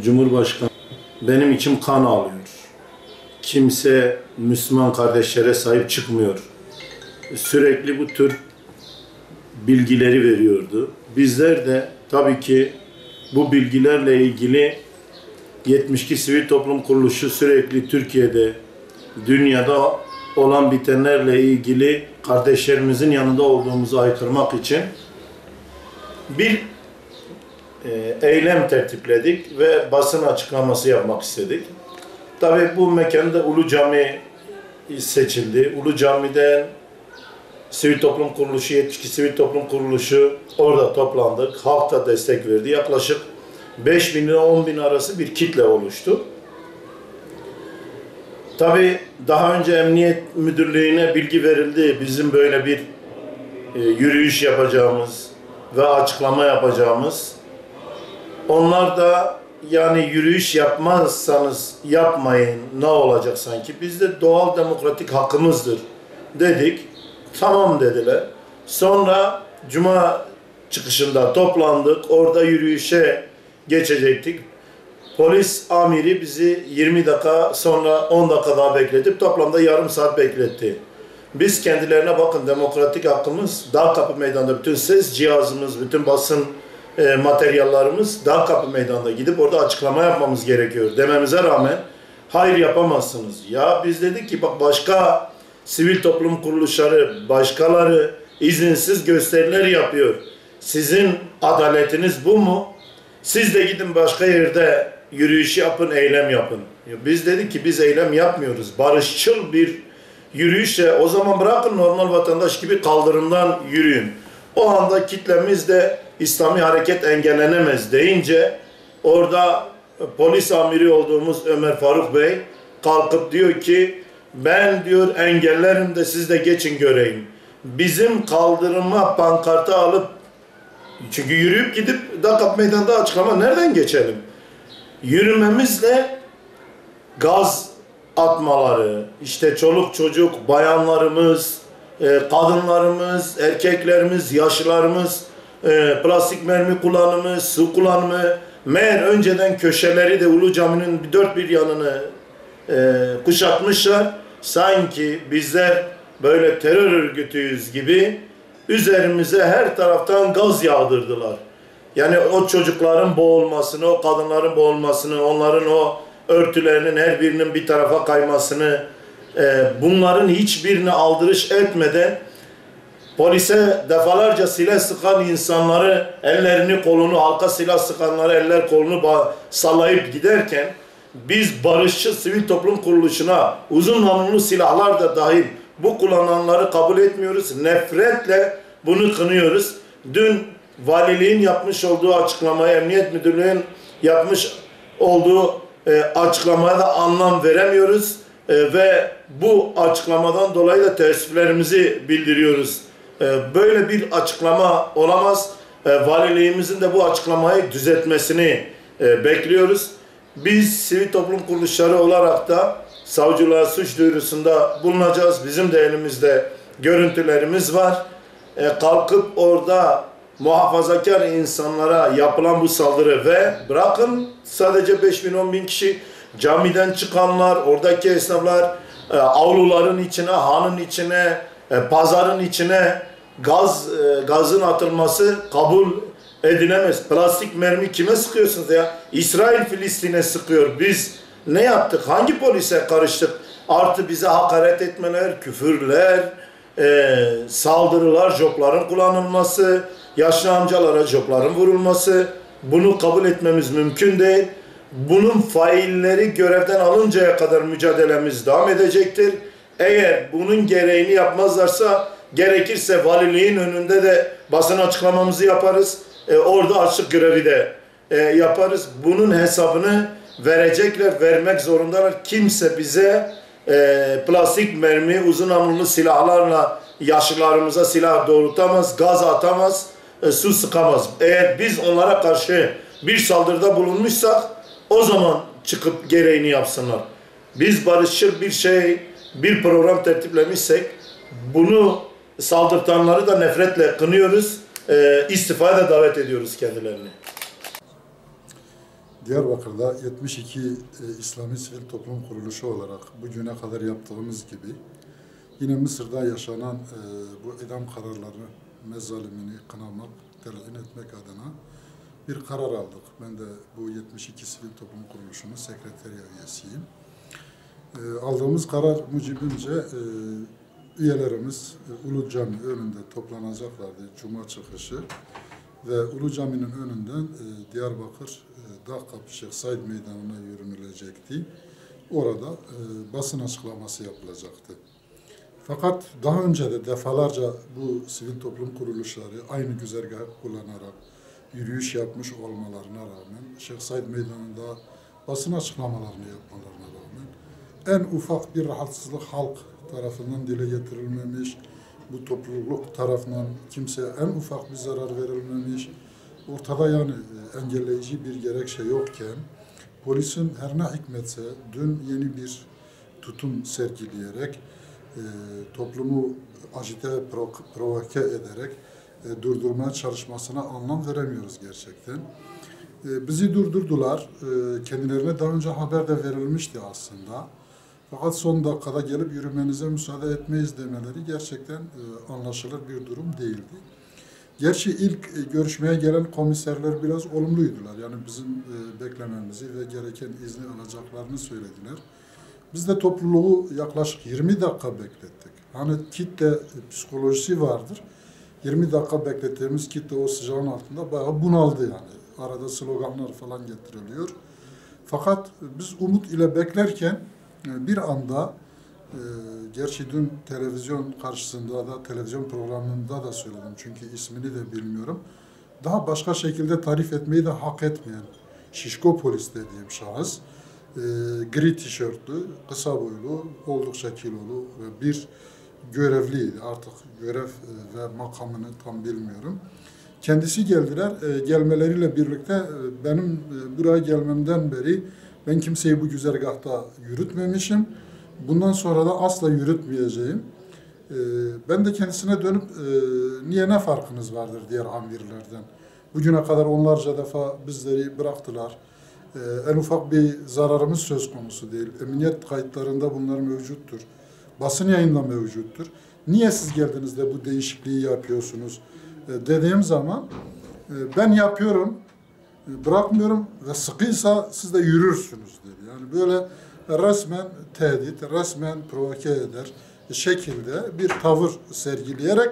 Cumhurbaşkanı, benim içim kan ağlıyor. Kimse Müslüman kardeşlere sahip çıkmıyor. Sürekli bu tür bilgileri veriyordu. Bizler de tabii ki bu bilgilerle ilgili 72 Sivil Toplum Kuruluşu sürekli Türkiye'de, dünyada olan bitenlerle ilgili kardeşlerimizin yanında olduğumuzu haykırmak için bir eylem tertipledik ve basın açıklaması yapmak istedik. Tabii bu mekanda Ulu Cami seçildi. Ulu Cami'den Sivil Toplum Kuruluşu, 72 Sivil Toplum Kuruluşu orada toplandık. Halk da destek verdi. Yaklaşık 5.000 ile 10.000 arası bir kitle oluştu. Tabii daha önce Emniyet Müdürlüğü'ne bilgi verildi. Bizim böyle bir yürüyüş yapacağımız ve açıklama yapacağımız. Onlar da yani yürüyüş yapmazsanız yapmayın, ne olacak sanki? Bizde doğal demokratik hakkımızdır dedik. Tamam dediler. Sonra Cuma çıkışında toplandık. Orada yürüyüşe geçecektik. Polis amiri bizi 20 dakika sonra 10 dakika daha bekletip toplamda yarım saat bekletti. Biz kendilerine bakın demokratik hakkımız Dağkapı Meydanı'nda bütün ses cihazımız, bütün basın materyallerimiz Dağkapı Meydanı'nda gidip orada açıklama yapmamız gerekiyor dememize rağmen hayır yapamazsınız. Ya biz dedik ki bak başka sivil toplum kuruluşları, başkaları izinsiz gösteriler yapıyor. Sizin adaletiniz bu mu? Siz de gidin başka yerde yürüyüş yapın, eylem yapın. Biz dedik ki biz eylem yapmıyoruz. Barışçıl bir yürüyüşle o zaman bırakın normal vatandaş gibi kaldırımdan yürüyün. O anda kitlemiz de İslami hareket engellenemez deyince orada polis amiri olduğumuz Ömer Faruk Bey kalkıp diyor ki ben diyor engellerim de siz de geçin göreyim. Bizim kaldırıma pankartı alıp çünkü yürüyüp gidip Dağkapı Meydanı'nda açıklama nereden geçelim? Yürümemizle gaz atmaları, işte çoluk çocuk, bayanlarımız, kadınlarımız, erkeklerimiz, yaşlılarımız, plastik mermi kullanımı, su kullanımı, meğer önceden köşeleri de Ulu Cami'nin dört bir yanını kuşatmışlar. Sanki bizler böyle terör örgütüyüz gibi üzerimize her taraftan gaz yağdırdılar. Yani o çocukların boğulmasını, o kadınların boğulmasını, onların o örtülerinin her birinin bir tarafa kaymasını, bunların hiçbirini aldırış etmeden polise defalarca silah sıkan insanları, ellerini kolunu, halka silah sıkanları eller kolunu sallayıp giderken biz barışçı sivil toplum kuruluşuna uzun namlulu silahlar da dahil bu kullananları kabul etmiyoruz. Nefretle bunu kınıyoruz. Dün valiliğin yapmış olduğu açıklamaya, Emniyet Müdürlüğü'nün yapmış olduğu açıklamaya da anlam veremiyoruz. Ve bu açıklamadan dolayı da teessüflerimizi bildiriyoruz. Böyle bir açıklama olamaz. Valiliğimizin de bu açıklamayı düzeltmesini bekliyoruz. Biz sivil toplum kuruluşları olarak da savcılığa suç duyurusunda bulunacağız. Bizim de elimizde görüntülerimiz var. Kalkıp orada muhafazakar insanlara yapılan bu saldırı ve bırakın sadece 5.000-10.000 kişi camiden çıkanlar, oradaki esnaflar avluların içine, hanın içine, pazarın içine gazın atılması kabul edilemez. Plastik mermi kime sıkıyorsunuz ya? İsrail Filistin'e sıkıyor. Biz ne yaptık? Hangi polise karıştık? Artı bize hakaret etmeler, küfürler, saldırılar, jopların kullanılması, yaşlı amcalara jopların vurulması, bunu kabul etmemiz mümkün değil. Bunun failleri görevden alıncaya kadar mücadelemiz devam edecektir. Eğer bunun gereğini yapmazlarsa gerekirse valiliğin önünde de basın açıklamamızı yaparız. Orada açlık grevi de yaparız. Bunun hesabını verecekler, vermek zorundalar. Kimse bize plastik mermi, uzun namlulu silahlarla yaşlılarımıza silah doğrultamaz, gaz atamaz, su sıkamaz. Eğer biz onlara karşı bir saldırıda bulunmuşsak o zaman çıkıp gereğini yapsınlar. Biz barışçıl bir program tertiplemişsek bunu saldırtanları da nefretle kınıyoruz. İstifaya da davet ediyoruz kendilerini. Diyarbakır'da 72 İslami Sivil Toplum Kuruluşu olarak bugüne kadar yaptığımız gibi yine Mısır'da yaşanan bu idam kararları mezzalimini kınamak, telkin etmek adına bir karar aldık. Ben de bu 72 Sivil Toplum Kuruluşu'nun sekreteriye üyesiyim. Aldığımız karar mucibince üyelerimiz Ulu Cami önünde toplanacaklardı Cuma çıkışı ve Ulu Cami'nin önünden Diyarbakır Dağkapı Şeyh Said Meydanı'na yürünülecekti. Orada basın açıklaması yapılacaktı. Fakat daha önce de defalarca bu sivil toplum kuruluşları aynı güzergahı kullanarak yürüyüş yapmış olmalarına rağmen, Şeyh Said Meydanı'nda basın açıklamalarını yapmalarına rağmen en ufak bir rahatsızlık halk tarafından dile getirilmemiş, bu topluluk tarafından kimseye en ufak bir zarar verilmemiş, ortada yani engelleyici bir gerekçe yokken, polisin her ne hikmetse dün yeni bir tutum sergileyerek, toplumu agite, provoke ederek durdurmaya çalışmasına anlam veremiyoruz gerçekten. Bizi durdurdular. Kendilerine daha önce haber de verilmişti aslında. Fakat son dakikada gelip yürümenize müsaade etmeyiz demeleri gerçekten anlaşılır bir durum değildi. Gerçi ilk görüşmeye gelen komiserler biraz olumluydular. Yani bizim beklememizi ve gereken izni alacaklarını söylediler. Biz de topluluğu yaklaşık 20 dakika beklettik. Hani kitle psikolojisi vardır. 20 dakika beklettiğimiz kitle o sıcağın altında bayağı bunaldı yani. Arada sloganlar falan getiriliyor. Fakat biz umut ile beklerken bir anda, gerçi dün televizyon karşısında da, televizyon programında da söyledim çünkü ismini de bilmiyorum. Daha başka şekilde tarif etmeyi de hak etmeyen şişko polis dediğim şahıs, gri tişörtlü, kısa boylu, oldukça kilolu ve bir görevliydi. Artık görev ve makamını tam bilmiyorum. Kendisi geldiler. Gelmeleriyle birlikte benim buraya gelmemden beri ben kimseyi bu güzergahta yürütmemişim. Bundan sonra da asla yürütmeyeceğim. Ben de kendisine dönüp niye, ne farkınız vardır diğer amirlerden. Bugüne kadar onlarca defa bizleri bıraktılar. En ufak bir zararımız söz konusu değil. Emniyet kayıtlarında bunlar mevcuttur. Basın yayında mevcuttur. Niye siz geldiniz de bu değişikliği yapıyorsunuz dediğim zaman ben yapıyorum, bırakmıyorum ve sıkıysa siz de yürürsünüz dedi. Yani böyle resmen tehdit, resmen provoke eder şekilde bir tavır sergileyerek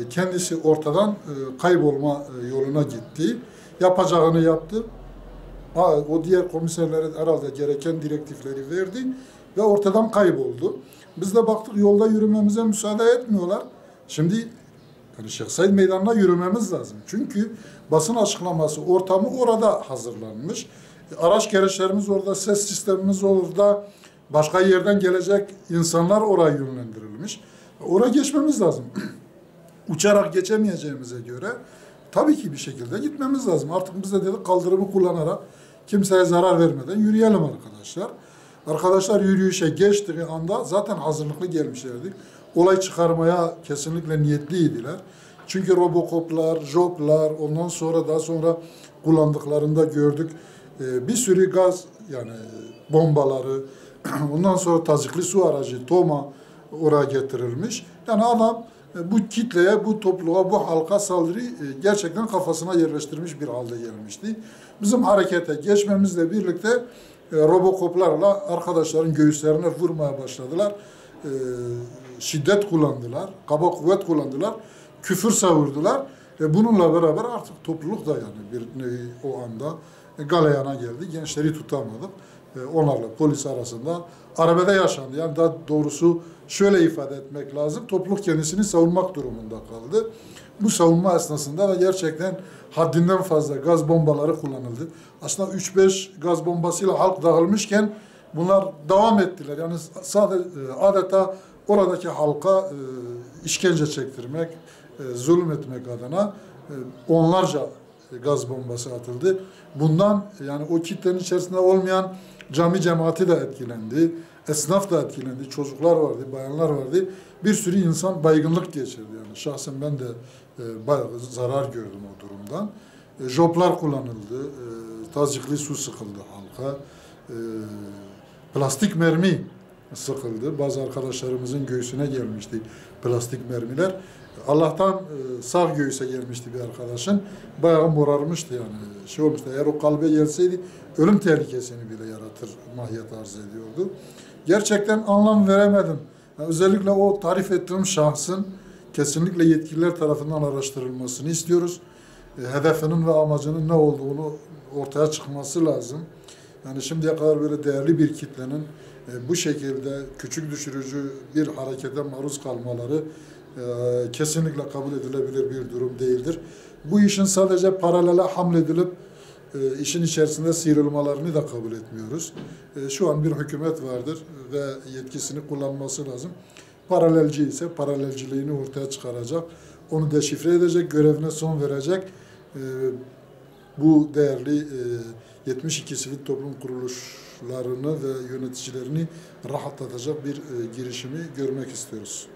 kendisi ortadan kaybolma yoluna gitti. Yapacağını yaptı. O diğer komiserlere herhalde gereken direktifleri verdi ve ortadan kayboldu. Biz de baktık yolda yürümemize müsaade etmiyorlar. Şimdi yani Şeyh Said Meydanı'na yürümemiz lazım. Çünkü basın açıklaması ortamı orada hazırlanmış. Araç gereçlerimiz orada, ses sistemimiz orada, başka yerden gelecek insanlar oraya yönlendirilmiş. Oraya geçmemiz lazım. Uçarak geçemeyeceğimize göre tabii ki bir şekilde gitmemiz lazım. Artık biz de dedik kaldırımı kullanarak kimseye zarar vermeden yürüyelim arkadaşlar. Arkadaşlar yürüyüşe geçtiği anda zaten hazırlıklı gelmişlerdi. Olay çıkarmaya kesinlikle niyetliydiler. Çünkü robokoplar, joplar, ondan sonra daha sonra kullandıklarında gördük. Bir sürü gaz yani bombaları, ondan sonra tazikli su aracı, TOMA oraya getirilmiş. Yani adam bu kitleye, bu topluluğa, bu halka saldırıyı gerçekten kafasına yerleştirmiş bir halde gelmişti. Bizim harekete geçmemizle birlikte robokoplarla arkadaşların göğüslerine vurmaya başladılar. Şiddet kullandılar, kaba kuvvet kullandılar, küfür savurdular. Bununla beraber artık topluluk da yani bir nevi o anda galeyana geldi. Gençleri tutamadık. Onlarla polis arasında arbede yaşandı. Yani daha doğrusu şöyle ifade etmek lazım. Topluluk kendisini savunmak durumunda kaldı. Bu savunma esnasında da gerçekten haddinden fazla gaz bombaları kullanıldı. Aslında 3-5 gaz bombasıyla halk dağılmışken bunlar devam ettiler. Yani sadece adeta oradaki halka işkence çektirmek, zulmetmek adına onlarca gaz bombası atıldı. Bundan yani o kitlenin içerisinde olmayan cami cemaati de etkilendi. Esnaf da etkilendi. Çocuklar vardı, bayanlar vardı. Bir sürü insan baygınlık geçirdi. Yani şahsen ben de bayağı zarar gördüm o durumdan. Joplar kullanıldı. tazikli su sıkıldı halka. Plastik mermi sıkıldı. Bazı arkadaşlarımızın göğsüne gelmişti plastik mermiler. Allah'tan sağ göğüse gelmişti bir arkadaşın. Bayağı morarmıştı yani. Şey olmuştu. Eğer o kalbe gelseydi ölüm tehlikesini bile yaratır mahiyet arz ediyordu. Gerçekten anlam veremedim. Yani özellikle o tarif ettiğim şahsın kesinlikle yetkililer tarafından araştırılmasını istiyoruz. Hedefinin ve amacının ne olduğunu ortaya çıkması lazım. Yani şimdiye kadar böyle değerli bir kitlenin bu şekilde küçük düşürücü bir harekete maruz kalmaları kesinlikle kabul edilebilir bir durum değildir. Bu işin sadece paralele hamledilip işin içerisinde sıyrılmalarını da kabul etmiyoruz. Şu an bir hükümet vardır ve yetkisini kullanması lazım. Paralelci ise paralelciliğini ortaya çıkaracak, onu deşifre edecek, görevine son verecek. Bu değerli 72 sivil toplum kuruluşlarını ve yöneticilerini rahatlatacak bir girişimi görmek istiyoruz.